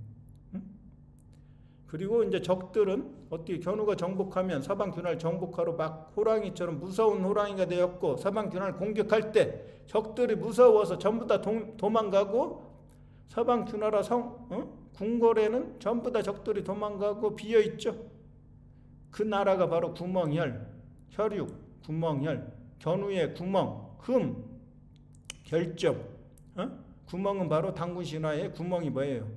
그리고 이제 적들은 어떻게 견우가 정복하면 서방균화를 정복하러 막 호랑이처럼 무서운 호랑이가 되었고 서방균화를 공격할 때 적들이 무서워서 전부 다 도망가고 서방균화라 궁궐에는 전부 다 적들이 도망가고 비어있죠. 그 나라가 바로 구멍혈, 혈육, 구멍혈, 견우의 구멍, 흠, 결점. 구멍은 바로 단군 신화의 구멍이 뭐예요?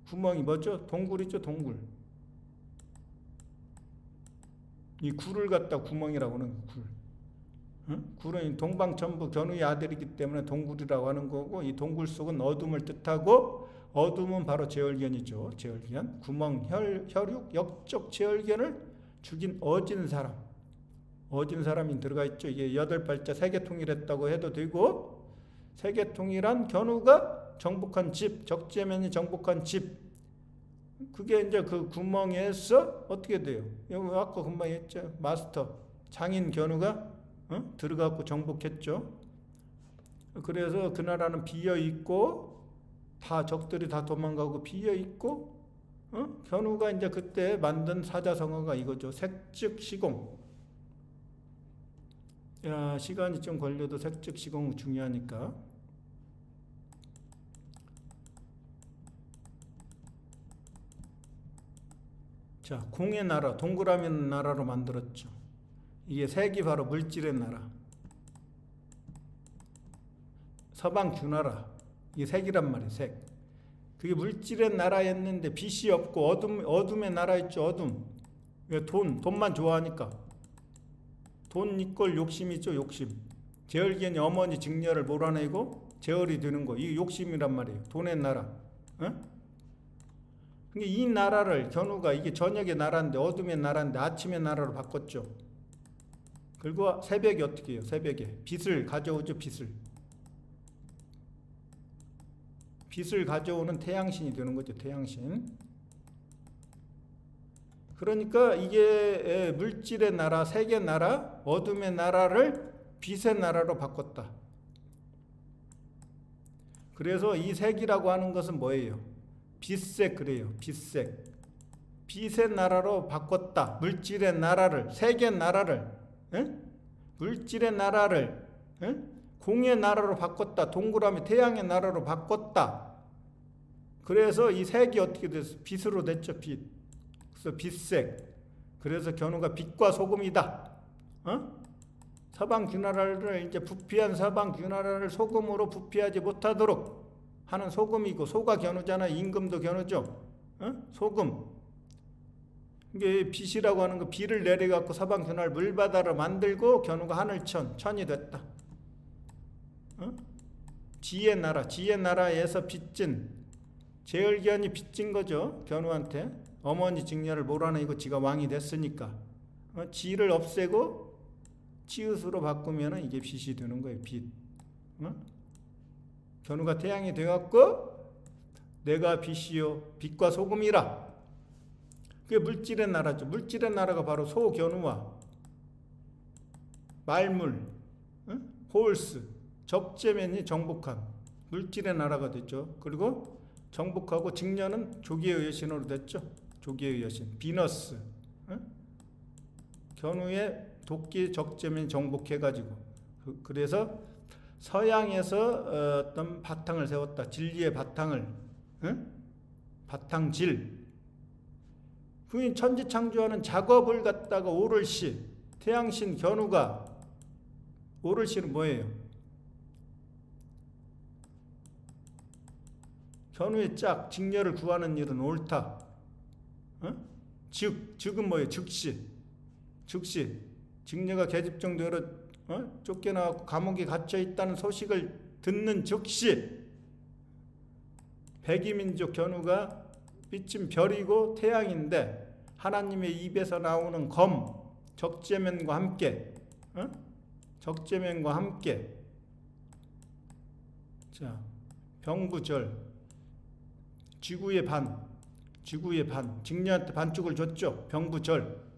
구멍이 뭐죠? 동굴이죠, 동굴. 이 굴을 갖다 구멍이라고 하는 굴. 굴은 동방천부 견우의 아들이기 때문에 동굴이라고 하는 거고, 이 동굴 속은 어둠을 뜻하고, 어둠은 바로 제얼견이죠. 제얼견. 구멍, 혈육, 역적 제얼견을 죽인 어진 사람이 들어가 있죠. 이게 여덟 발자 세계통일했다고 해도 되고, 세계통일한 견우가 정복한 집, 적재면이 정복한 집. 그게 이제 그 구멍에서 어떻게 돼요? 여기 아까 금방 했죠. 마스터, 장인 견우가 들어가고 정복했죠. 그래서 그 나라는 비어있고, 다 적들이 다 도망가고 비어있고, 견우가 이제 그때 만든 사자성어가 이거죠. 색즉시공. 야, 시간이 좀 걸려도 색즉시공 중요하니까. 자, 공의 나라, 동그라미 나라로 만들었죠. 이게 색이 바로 물질의 나라. 서방균화라. 이게 색이란 말이에요. 색. 그게 물질의 나라였는데 빛이 없고 어둠의 나라였죠. 어둠. 왜? 돈만 좋아하니까. 돈 이꼴 욕심이죠. 욕심. 제얼견이 어머니 직녀를 몰아내고 제얼이 되는 거. 이게 욕심이란 말이에요. 돈의 나라. 이 나라를 견우가 이게 저녁의 나라인데 어둠의 나라인데 아침의 나라로 바꿨죠. 그리고 새벽에 어떻게 해요? 새벽에 빛을 가져오죠. 빛을 가져오는 태양신이 되는 거죠. 태양신. 그러니까 이게 물질의 나라, 색의 나라, 어둠의 나라를 빛의 나라로 바꿨다. 그래서 이 색이라고 하는 것은 뭐예요? 빛색 그래요. 빛색. 빛의 나라로 바꿨다. 물질의 나라를, 색의 나라를, 물질의 나라를 공의 나라로 바꿨다. 동그라미 태양의 나라로 바꿨다. 그래서 이 색이 어떻게 됐어? 빛으로 됐죠. 빛. 그래서 빛색. 그래서 견우가 빛과 소금이다. 서방균화라를 이제 부패한 서방균화라를 소금으로 부패하지 못하도록 하는 소금이고, 소가 견우잖아. 임금도 견우죠. 소금. 이게 빛이라고 하는 거, 비를 내려갖고 서방균화를 물바다로 만들고 견우가 천이 됐다. 지의 나라에서 빚진 제얼견이 빚진 거죠. 견우한테 어머니 직녀를 몰아내고 지가 왕이 됐으니까 지를 없애고 치읓으로 바꾸면 이게 빛이 되는 거예요. 빛. 견우가 태양이 되었고 내가 빛이요 빛과 소금이라. 그게 물질의 나라죠. 물질의 나라가 바로 소견우와 말물, 홀스, 적재면이 정복한 물질의 나라가 됐죠. 그리고 정복하고 직녀는 조기의 여신으로 됐죠. 조기의 여신, 비너스. 견우의 도끼 적재면 정복해가지고 그래서 서양에서 어떤 바탕을 세웠다. 진리의 바탕을, 응? 바탕질. 그 천지창조하는 작업을 갖다가 오를시, 태양신 견우가, 오를시는 뭐예요? 견우의 짝, 직녀를 구하는 일은 옳다. 어? 즉은 뭐예요? 즉시. 직녀가 계집종대로 쫓겨나고 감옥에 갇혀 있다는 소식을 듣는 즉시 백이민족 견우가 비친 별이고 태양인데 하나님의 입에서 나오는 검, 적재면과 함께, 적재면과 함께, 자, 병부절, 지구의 반, 직녀한테 반쪽을 줬죠. 병부절,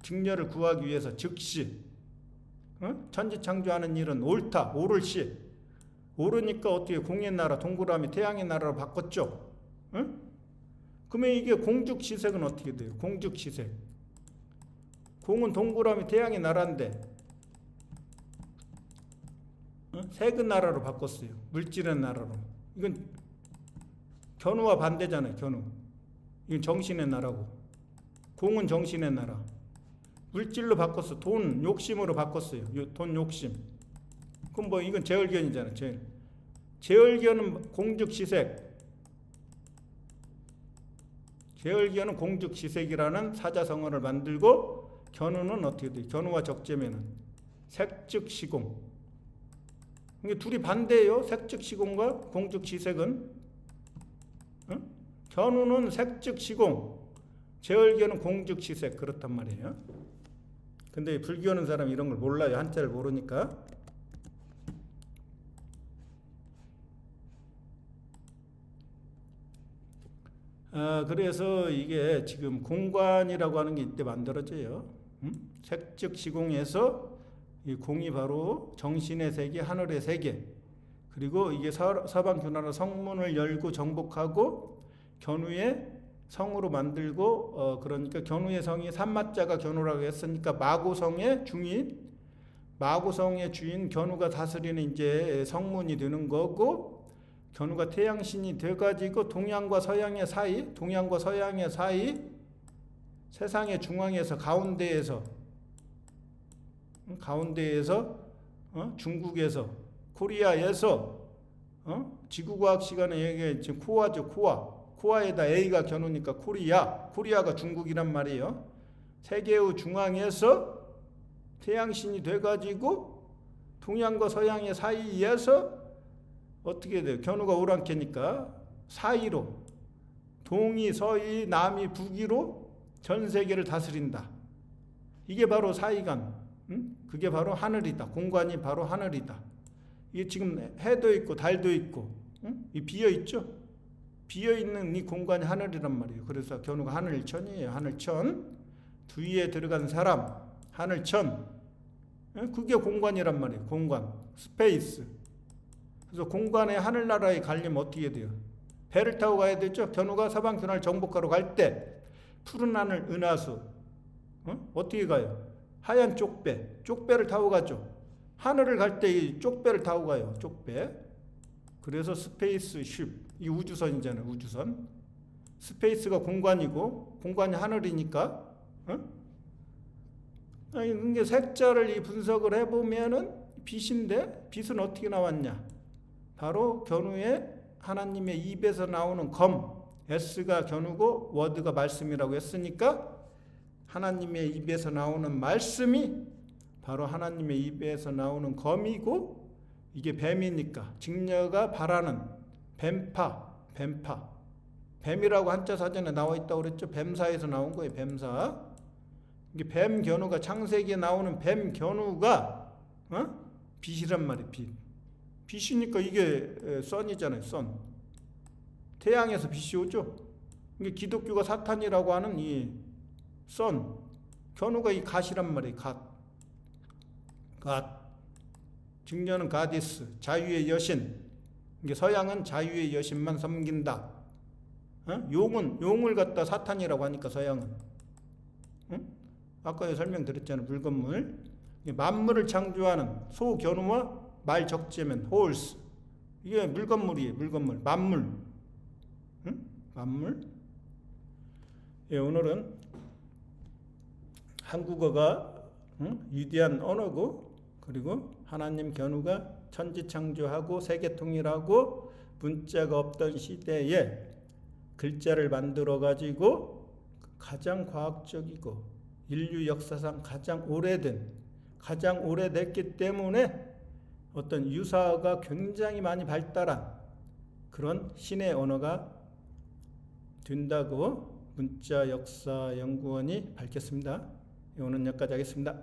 직녀를 구하기 위해서 즉시, 천지창조하는 일은 옳다, 오를시. 오르니까 어떻게 공의 나라, 동그라미, 태양의 나라로 바꿨죠. 그러면 이게 공죽시색은 어떻게 돼요? 공죽시색. 공은 동그라미, 태양의 나라인데 색의 나라로 바꿨어요. 물질의 나라로. 이건 견우와 반대잖아요. 견우. 이건 정신의 나라고. 공은 정신의 나라. 물질로 바꿨어. 돈 욕심으로 바꿨어요. 돈 욕심. 그럼 뭐 이건 제얼견이잖아요. 제얼견은 공죽시색. 제얼견은 공죽시색이라는 사자성어를 만들고 견우는 어떻게 돼요? 견우와 적재면은 색즉시공. 이게 둘이 반대예요. 색즉시공과 공죽시색은. 견우는 색즉시공, 제얼견은 공죽시색. 그렇단 말이에요. 근데 불교하는 사람이 이런 걸 몰라요. 한자를 모르니까. 그래서 이게 지금 공관이라고 하는 게 이때 만들어져요. 색즉시공에서 이 공이 바로 정신의 세계, 하늘의 세계. 그리고 이게 서방 견우라 성문을 열고 정복하고 견우의 성으로 만들고, 그러니까 견우의 성이 산마자가 견우라고 했으니까 마고성의 중인, 마고성의 주인 견우가 다스리는 이제 성문이 되는 거고, 견우가 태양신이 돼가지고 동양과 서양의 사이, 세상의 중앙에서 가운데에서 중국에서, 코리아에서, 지구과학 시간에 얘기했지, 코아죠, 코아에다 A가 견우니까 코리아가 중국이란 말이에요. 세계의 중앙에서 태양신이 돼가지고 동양과 서양의 사이에서 어떻게 돼요? 견우가 오랑캐니까 사이로, 동이, 서이, 남이, 북이로 전 세계를 다스린다. 이게 바로 사이간, 그게 바로 하늘이다. 공간이 바로 하늘이다. 이게 지금 해도 있고 달도 있고, 이 비어 있죠? 비어 있는 이 공간이 하늘이란 말이에요. 그래서 견우가 하늘천이에요. 하늘천. 두위에 들어간 사람, 하늘천. 그게 공간이란 말이에요. 공간, 스페이스. 그래서 공간에 하늘나라에 가려면 어떻게 돼요? 배를 타고 가야 되죠. 견우가 서방 견우를 정복하러 갈 때 푸른 하늘 은하수, 어떻게 가요? 하얀 쪽배를 타고 가죠. 하늘을 갈 때 이 쪽배를 타고 가요. 쪽배. 그래서 스페이스 쉽, 이 우주선이잖아요. 우주선. 스페이스가 공간이고 공간이 하늘이니까. 이게 색자를 이 분석을 해보면은 빛인데, 빛은 어떻게 나왔냐? 바로 견우의 하나님의 입에서 나오는 검, S가 견우고 워드가 말씀이라고 했으니까 하나님의 입에서 나오는 말씀이 바로 하나님의 입에서 나오는 검이고, 이게 뱀이니까 직녀가 바라는 뱀이라고 한자 사전에 나와 있다고 그랬죠. 뱀사에서 나온 거예요. 뱀사. 이게 뱀 견우가, 창세기에 나오는 뱀 견우가 빛이란 말이에요. 빛이니까 이게 선이잖아요. 선. 태양에서 빛이 오죠. 이게 기독교가 사탄이라고 하는 이 선, 견우가 이 갓이란 말이에요. 갓. 직녀는 가디스, 자유의 여신. 이게 서양은 자유의 여신만 섬긴다. 용을 갖다 사탄이라고 하니까 서양은. 아까 설명드렸잖아요. 물건물. 만물을 창조하는 소견우와 말적재면 홀스. 이게 물건물이에요. 물건물. 만물. 응? 만물. 예, 오늘은 한국어가 위대한 언어고, 그리고 하나님 견우가 천지 창조하고 세계 통일하고 문자가 없던 시대에 글자를 만들어 가지고 가장 과학적이고 인류 역사상 가장 오래됐기 때문에 어떤 유사가 굉장히 많이 발달한 그런 신의 언어가 된다고 문자역사연구원이 밝혔습니다. 오늘 여기까지 하겠습니다.